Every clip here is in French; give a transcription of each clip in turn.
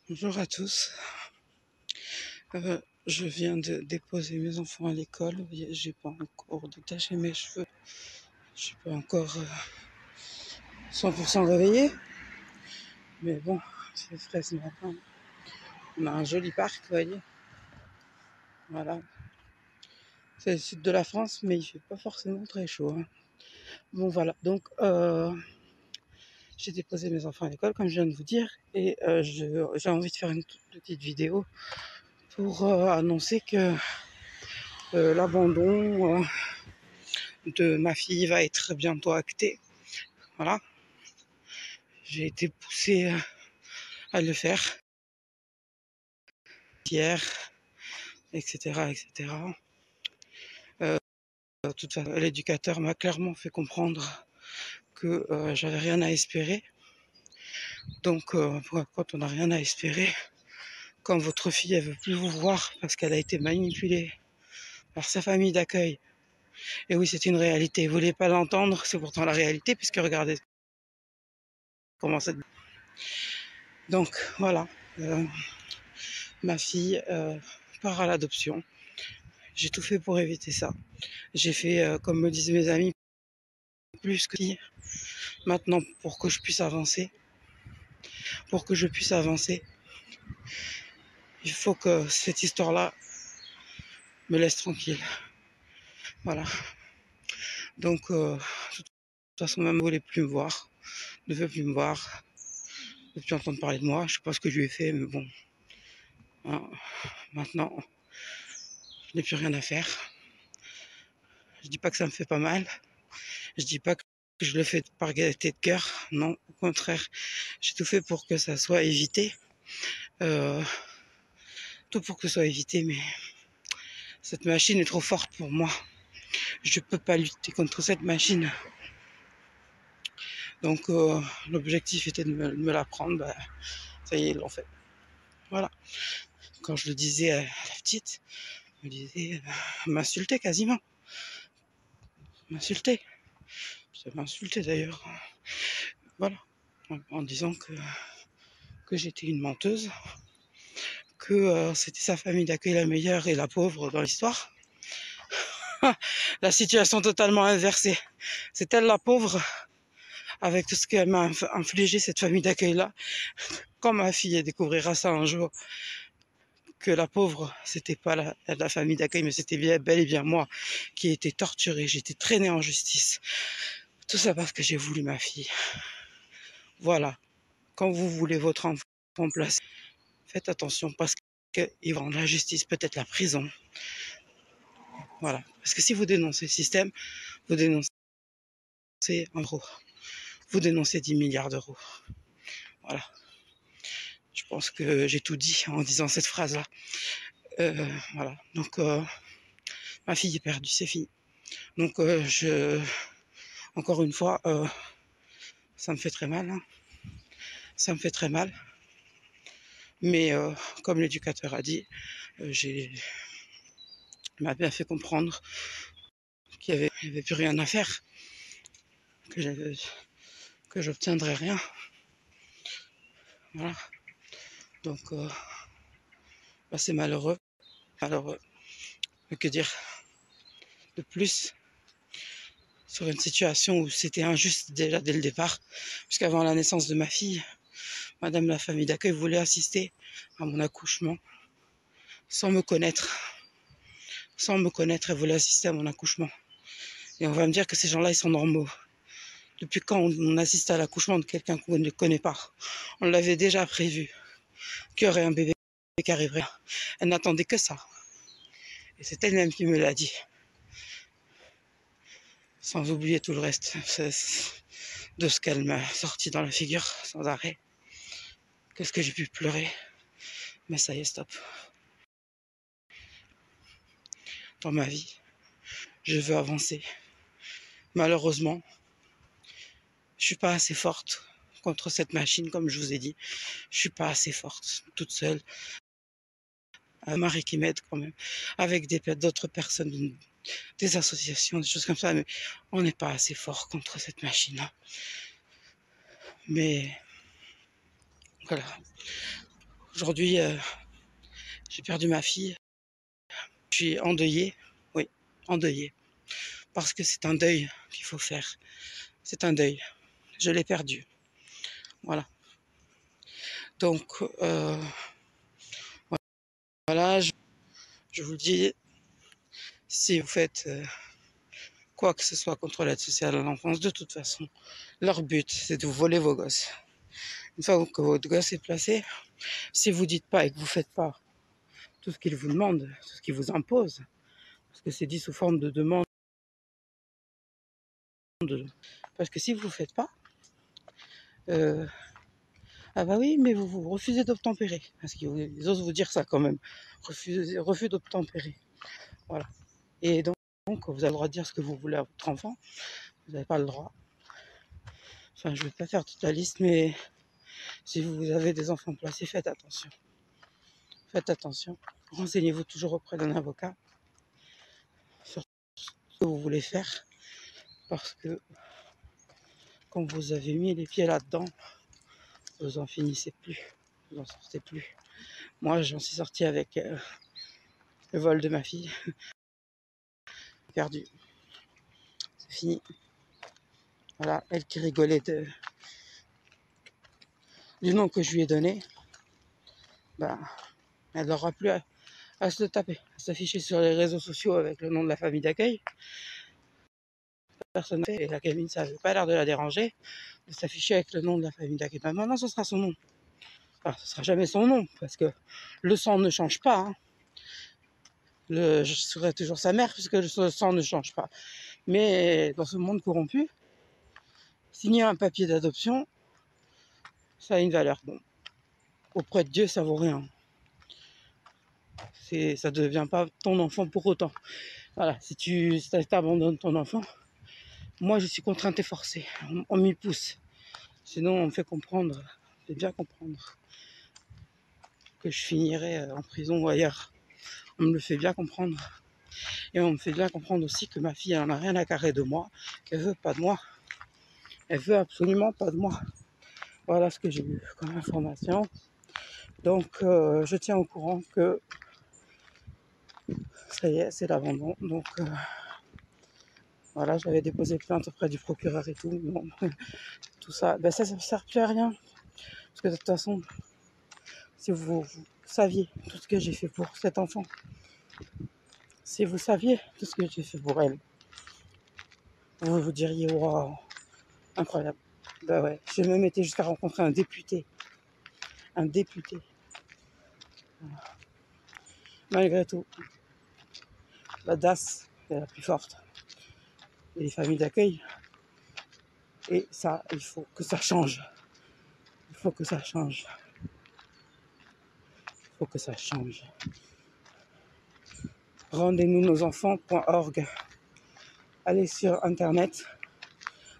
Bonjour à tous. Je viens de déposer mes enfants à l'école. J'ai pas encore détaché mes cheveux. Je suis pas encore 100% réveillée. Mais bon, c'est frais ce matin. On a un joli parc, vous voyez. Voilà. C'est le sud de la France, mais il fait pas forcément très chaud, hein. Bon voilà. Donc j'ai déposé mes enfants à l'école, comme je viens de vous dire, et j'ai envie de faire une toute petite vidéo pour annoncer que l'abandon de ma fille va être bientôt acté. Voilà, j'ai été poussée à le faire hier, etc., etc. De toute façon, l'éducateur m'a clairement fait comprendre que j'avais rien à espérer. Donc, quand on n'a rien à espérer, quand votre fille elle veut plus vous voir parce qu'elle a été manipulée par sa famille d'accueil, et oui, c'est une réalité. Vous voulez pas l'entendre, c'est pourtant la réalité, puisque regardez comment ça. Donc voilà, ma fille part à l'adoption. J'ai tout fait pour éviter ça. J'ai fait, comme me disent mes amis, plus que maintenant pour que je puisse avancer. Pour que je puisse avancer, il faut que cette histoire-là me laisse tranquille. Voilà. Donc, de toute façon, même ne voulait plus me voir, ne veut plus me voir, ne veut plus entendre parler de moi. Je sais pas ce que je lui ai fait, mais bon. Hein, maintenant, je n'ai plus rien à faire. Je dis pas que ça me fait pas mal. Je dis pas que je le fais par gaieté de cœur. Non, au contraire, j'ai tout fait pour que ça soit évité. Euh, tout pour que ce soit évité, mais cette machine est trop forte pour moi. Je peux pas lutter contre cette machine. Donc l'objectif était de me la prendre. Bah, ça y est, ils l'ont fait. Voilà. Quand je le disais à la petite, elle me disait, m'insultait quasiment. M'insultait. Ça m'insultait d'ailleurs. Voilà. En disant que j'étais une menteuse, que c'était sa famille d'accueil la meilleure et la pauvre dans l'histoire. La situation totalement inversée. C'est elle la pauvre, avec tout ce qu'elle m'a infligé, cette famille d'accueil-là. Quand ma fille découvrira ça un jour, que la pauvre, c'était pas la famille d'accueil, mais c'était bel et bien moi qui ai été torturée, j'ai été traînée en justice. Tout ça parce que j'ai voulu ma fille. Voilà. Quand vous voulez votre enfant placé, faites attention parce qu'ils vont la justice, peut-être la prison. Voilà. Parce que si vous dénoncez le système, vous dénoncez en gros. Vous dénoncez 10 milliards d'euros. Voilà. Je pense que j'ai tout dit en disant cette phrase-là. Voilà. Donc, ma fille est perdue, c'est fini. Donc, encore une fois, ça me fait très mal. Hein. Ça me fait très mal. Mais comme l'éducateur a dit, il m'a bien fait comprendre qu'il n'y avait plus rien à faire, que j'obtiendrais rien. Voilà. Donc, bah, c'est malheureux. Malheureux. Mais que dire de plus sur une situation où c'était injuste déjà dès le départ, puisqu'avant la naissance de ma fille, Madame la famille d'accueil voulait assister à mon accouchement sans me connaître. Sans me connaître, elle voulait assister à mon accouchement. Et on va me dire que ces gens-là, ils sont normaux. Depuis quand on assiste à l'accouchement de quelqu'un qu'on ne connaît pas? On l'avait déjà prévu, qu'il y aurait un bébé qui arriverait. Elle n'attendait que ça. Et c'est elle-même qui me l'a dit. Sans oublier tout le reste de ce qu'elle m'a sorti dans la figure, sans arrêt. Qu'est-ce que j'ai pu pleurer? Mais ça y est, stop. Dans ma vie, je veux avancer. Malheureusement, je suis pas assez forte contre cette machine, comme je vous ai dit. Je suis pas assez forte, toute seule. Un mari qui m'aide quand même, avec d'autres personnes, des associations, des choses comme ça, mais on n'est pas assez fort contre cette machine-là. Mais voilà, Aujourd'hui, j'ai perdu ma fille. Je suis endeuillée, oui, endeuillée. Parce que c'est un deuil qu'il faut faire. C'est un deuil. Je l'ai perdu. Voilà. Donc, voilà, je vous dis, si vous faites quoi que ce soit contre l'aide sociale à l'enfance, de toute façon, leur but, c'est de vous voler vos gosses. Une fois que votre gosse est placé, si vous dites pas et que vous faites pas tout ce qu'ils vous demandent, tout ce qu'ils vous imposent, parce que c'est dit sous forme de demande, parce que si vous ne faites pas, ah bah oui, mais vous refusez d'obtempérer, parce qu'ils osent vous dire ça quand même, refus d'obtempérer, voilà. Et donc, vous avez le droit de dire ce que vous voulez à votre enfant, vous n'avez pas le droit. Enfin, je ne vais pas faire toute la liste, mais si vous avez des enfants placés, faites attention. Faites attention. Renseignez-vous toujours auprès d'un avocat sur ce que vous voulez faire, parce que quand vous avez mis les pieds là-dedans, vous en finissez plus, vous en sortez plus. Moi, j'en suis sorti avec le vol de ma fille. Perdu. C'est fini. Voilà, elle qui rigolait du nom que je lui ai donné, bah, elle n'aura plus à se le taper, à s'afficher sur les réseaux sociaux avec le nom de la famille d'accueil. Personne ne fait, et la gamine, ça n'avait pas l'air de la déranger de s'afficher avec le nom de la famille d'accueil. Bah, maintenant, ce sera son nom. Enfin, ce sera jamais son nom, parce que le sang ne change pas. Hein. Je serai toujours sa mère, puisque le sang ne change pas. Mais dans ce monde corrompu, signer un papier d'adoption, ça a une valeur. Bon, auprès de Dieu, ça vaut rien. Ça ne devient pas ton enfant pour autant. Voilà, si tu abandonnes ton enfant, moi je suis contrainte et forcée. On m'y pousse. Sinon, on me fait comprendre, on fait bien comprendre que je finirai en prison ou ailleurs. On me le fait bien comprendre. Et on me fait bien comprendre aussi que ma fille, elle n'en a rien à carrer de moi, qu'elle veut pas de moi. Elle veut absolument pas de moi. Voilà ce que j'ai eu comme information. Donc, je tiens au courant que ça y est, c'est l'abandon. Donc, voilà, j'avais déposé plainte auprès du procureur et tout. Bon, tout ça, ben ça ne sert plus à rien. Parce que de toute façon, si vous saviez tout ce que j'ai fait pour cet enfant, si vous saviez tout ce que j'ai fait pour elle, vous vous diriez, waouh, incroyable. Ben ouais, j'ai même été jusqu'à rencontrer un député. Un député. Malgré tout, la DAS est la plus forte. Et les familles d'accueil. Et ça, il faut que ça change. Il faut que ça change. Il faut que ça change. Rendez-nous nos enfants.org. Allez sur internet.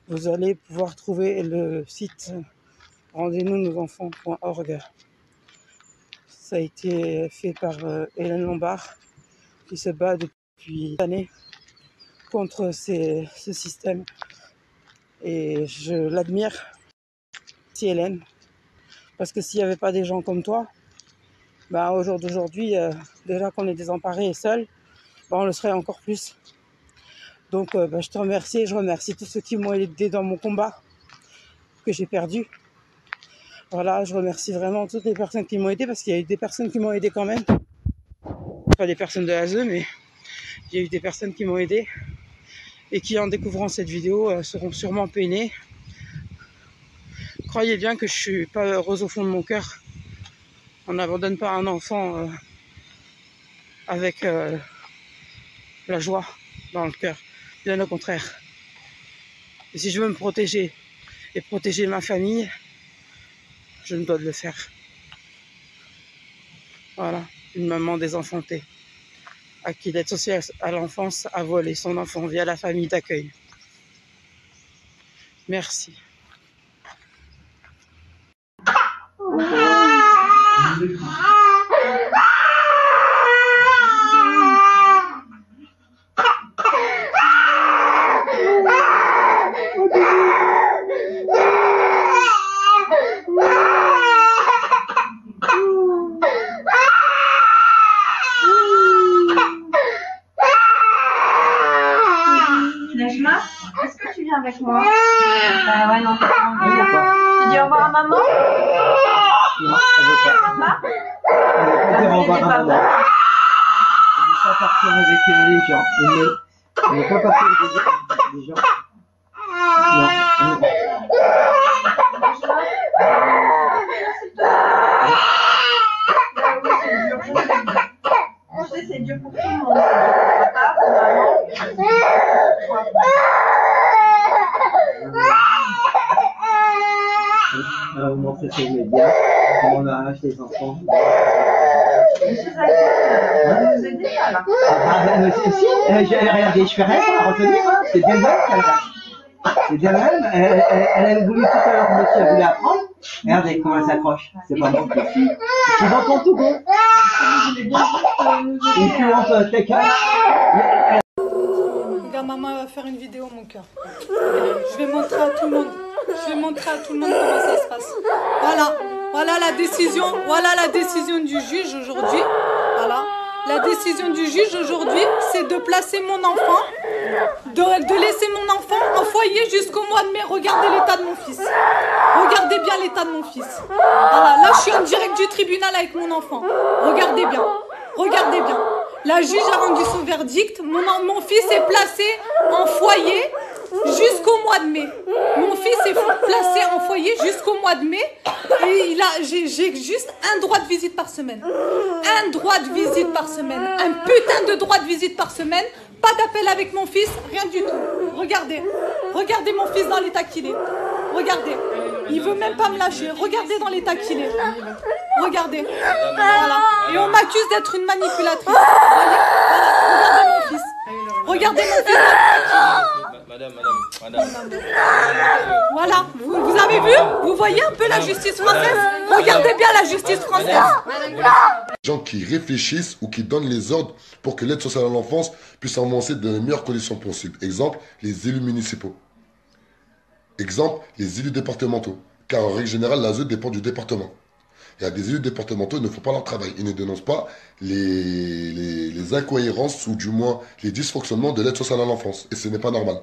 Vous allez pouvoir trouver le site rendez-nous nos enfants.org. Ça a été fait par Hélène Lombard qui se bat depuis des années contre ce système. Et je l'admire, si Hélène, parce que s'il n'y avait pas des gens comme toi, bah, au jour d'aujourd'hui, déjà qu'on est désemparés et seuls, bah, on le serait encore plus. Donc bah, je te remercie et je remercie tous ceux qui m'ont aidé dans mon combat que j'ai perdu. Voilà, je remercie vraiment toutes les personnes qui m'ont aidé, parce qu'il y a eu des personnes qui m'ont aidé quand même. Pas des personnes de ASE, mais il y a eu des personnes qui m'ont aidé et qui, en découvrant cette vidéo, seront sûrement peinées. Croyez bien que je suis pas heureuse au fond de mon cœur. On n'abandonne pas un enfant avec la joie dans le cœur. Bien au contraire. Et si je veux me protéger et protéger ma famille, je me dois de le faire. Voilà, une maman désenfantée à qui l'aide sociale à l'enfance a volé son enfant via la famille d'accueil. Merci. avec moi. Bah ouais, non, t'as pas envie. Tu dis au revoir à maman? Non, elle veut pas. Papa? Elle veut pas dire au revoir à maman. Elle veut pas partir avec les gens. Elle veut pas partir avec les gens. Non. Je sais, c'est dur pour tout le monde. Papa, pour maman. Elle va vous montrer sur les médias comment on arrache les enfants. Je suis à vous aider là. Si, regardez, je fais rien pour la retenir, hein. C'est bien même qu'elle lâche. C'est bien même, elle a voulu tout à l'heure, monsieur a voulu apprendre. Regardez comment elle s'accroche. C'est pas bon. C'est dans ton tout beau. Et puis on peut take Regarde, maman, elle va faire une vidéo, mon cœur. Je vais montrer à tout le monde. Comment ça se passe. Voilà la décision. Voilà la décision du juge aujourd'hui. Voilà. La décision du juge aujourd'hui, c'est de placer mon enfant, de laisser mon enfant en foyer jusqu'au mois de mai. Regardez l'état de mon fils. Regardez bien l'état de mon fils. Voilà. Là, je suis en direct du tribunal avec mon enfant. Regardez bien. Regardez bien. La juge a rendu son verdict. Mon fils est placé en foyer jusqu'au mois de mai. Mon fils est placé en foyer jusqu'au mois de mai. Et j'ai juste un droit de visite par semaine. Un droit de visite par semaine. Un putain de droit de visite par semaine. Pas d'appel avec mon fils, rien du tout. Regardez. Regardez mon fils dans l'état qu'il est. Regardez. Il veut même pas me lâcher. Regardez dans l'état qu'il est. Regardez. Voilà. Et on m'accuse d'être une manipulatrice. Voilà. Regardez mon fils. Regardez mon fils. Madame. Voilà. Vous avez vu? Vous voyez un peu la justice française? Regardez bien la justice française. Gens qui réfléchissent ou qui donnent les ordres pour que l'aide sociale à l'enfance puisse avancer dans les meilleures conditions possibles. Exemple, les élus municipaux. Exemple, les élus départementaux. Car en règle générale, l'ASE dépend du département. Il y a des élus départementaux qui ne font pas leur travail. Ils ne dénoncent pas les incohérences ou du moins les dysfonctionnements de l'aide sociale à l'enfance. Et ce n'est pas normal.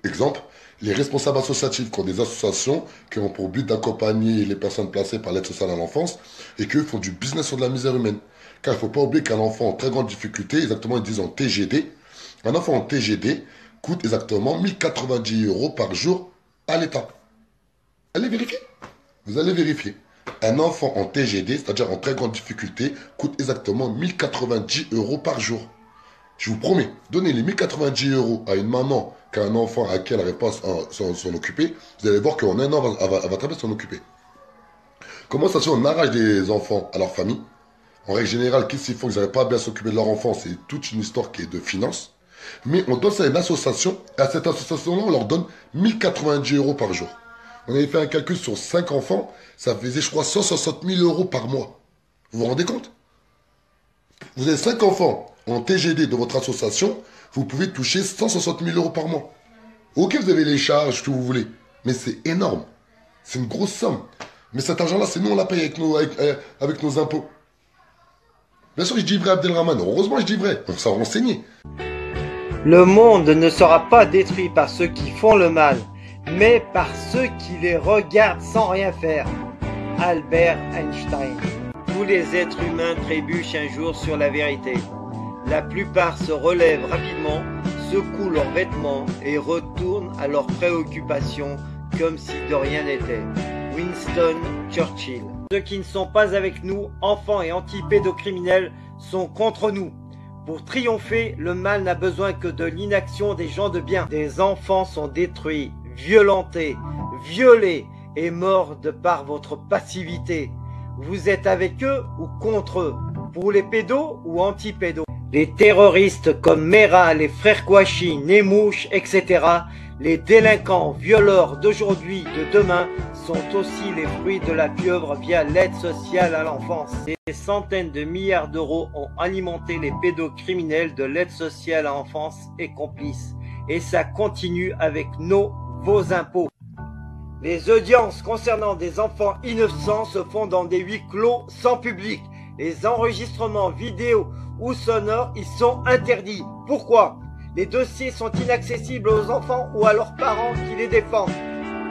Exemple, les responsables associatifs qui ont des associations qui ont pour but d'accompagner les personnes placées par l'aide sociale à l'enfance et qui font du business sur de la misère humaine. Car il ne faut pas oublier qu'un enfant en très grande difficulté, exactement ils disent en TGD, un enfant en TGD coûte exactement 1090 € par jour à l'État. Allez vérifier. Vous allez vérifier. Un enfant en TGD, c'est-à-dire en très grande difficulté, coûte exactement 1090 € par jour. Je vous promets, donnez les 1090 € à une maman qui a un enfant à qui elle n'arrive pas à s'en occuper, vous allez voir qu'en un an, elle va très bien s'en occuper. Comment ça se fait on arrache des enfants à leur famille? En règle générale, qu'est-ce qu'ils font? Ils n'arrivent pas à bien s'occuper de leur enfant, c'est toute une histoire qui est de finances. Mais on donne ça à une association, et à cette association-là, on leur donne 1090 € par jour. On avait fait un calcul sur 5 enfants, ça faisait, je crois, 160 000 € par mois. Vous vous rendez compte? Vous avez 5 enfants en TGD de votre association, vous pouvez toucher 160 000 € par mois. Ok, vous avez les charges que vous voulez, mais c'est énorme. C'est une grosse somme. Mais cet argent-là, c'est nous, on la paye avec nos impôts. Bien sûr, je dis vrai, Abdelrahman. Heureusement, je dis vrai. On s'est renseigné. Le monde ne sera pas détruit par ceux qui font le mal, mais par ceux qui les regardent sans rien faire. Albert Einstein. Tous les êtres humains trébuchent un jour sur la vérité. La plupart se relèvent rapidement, secouent leurs vêtements et retournent à leurs préoccupations comme si de rien n'était. Winston Churchill. Ceux qui ne sont pas avec nous, enfants et anti-pédocriminels, sont contre nous. Pour triompher, le mal n'a besoin que de l'inaction des gens de bien. Des enfants sont détruits, violentés, violés et morts de par votre passivité. Vous êtes avec eux ou contre eux? Pour les pédos ou anti-pédos? Les terroristes comme Mera, les frères Kouachi, Nemouche, etc., les délinquants, violeurs d'aujourd'hui, de demain, sont aussi les fruits de la pieuvre via l'aide sociale à l'enfance. Des centaines de milliards d'euros ont alimenté les pédocriminels de l'aide sociale à l'enfance et complices. Et ça continue avec vos impôts. Les audiences concernant des enfants innocents se font dans des huis clos sans public. Les enregistrements vidéo ou sonores y sont interdits. Pourquoi? Les dossiers sont inaccessibles aux enfants ou à leurs parents qui les défendent.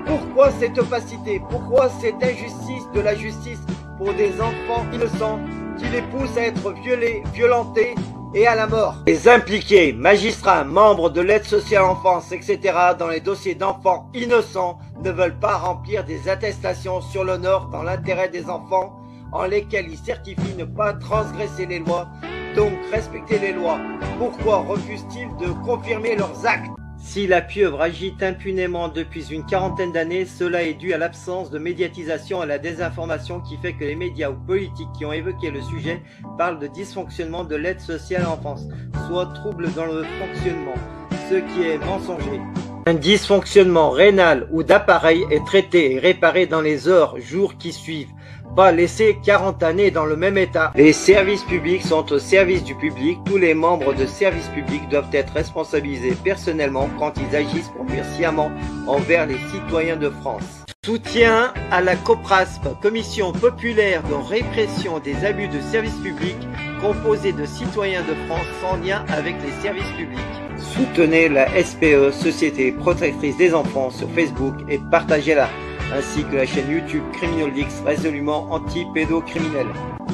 Pourquoi cette opacité? Pourquoi cette injustice de la justice pour des enfants innocents qui les pousse à être violés, violentés et à la mort? Les impliqués, magistrats, membres de l'aide sociale à l'enfance, etc. dans les dossiers d'enfants innocents ne veulent pas remplir des attestations sur l'honneur dans l'intérêt des enfants en lesquels ils certifient ne pas transgresser les lois, donc respecter les lois. Pourquoi refusent-ils de confirmer leurs actes? Si la pieuvre agit impunément depuis une quarantaine d'années, cela est dû à l'absence de médiatisation et à la désinformation qui fait que les médias ou politiques qui ont évoqué le sujet parlent de dysfonctionnement de l'aide sociale à l'enfance, soit trouble dans le fonctionnement, ce qui est mensonger. Un dysfonctionnement rénal ou d'appareil est traité et réparé dans les heures, jours qui suivent. Pas laisser 40 années dans le même état. Les services publics sont au service du public. Tous les membres de services publics doivent être responsabilisés personnellement quand ils agissent pour nuire sciemment envers les citoyens de France. Soutien à la COPRASP, Commission populaire de répression des abus de services publics, composée de citoyens de France sans lien avec les services publics. Soutenez la SPE, Société protectrice des enfants, sur Facebook et partagez-la, ainsi que la chaîne YouTube CriminalX, résolument anti-pédocriminel.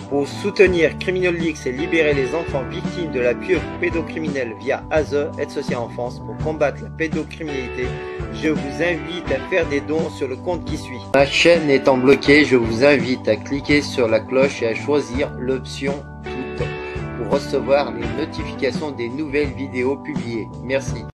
Pour soutenir CriminalX et libérer les enfants victimes de la pieuvre pédocriminelle via ASE, Aide sociale en France, pour combattre la pédocriminalité, je vous invite à faire des dons sur le compte qui suit. Ma chaîne étant bloquée, je vous invite à cliquer sur la cloche et à choisir l'option toutes pour recevoir les notifications des nouvelles vidéos publiées. Merci.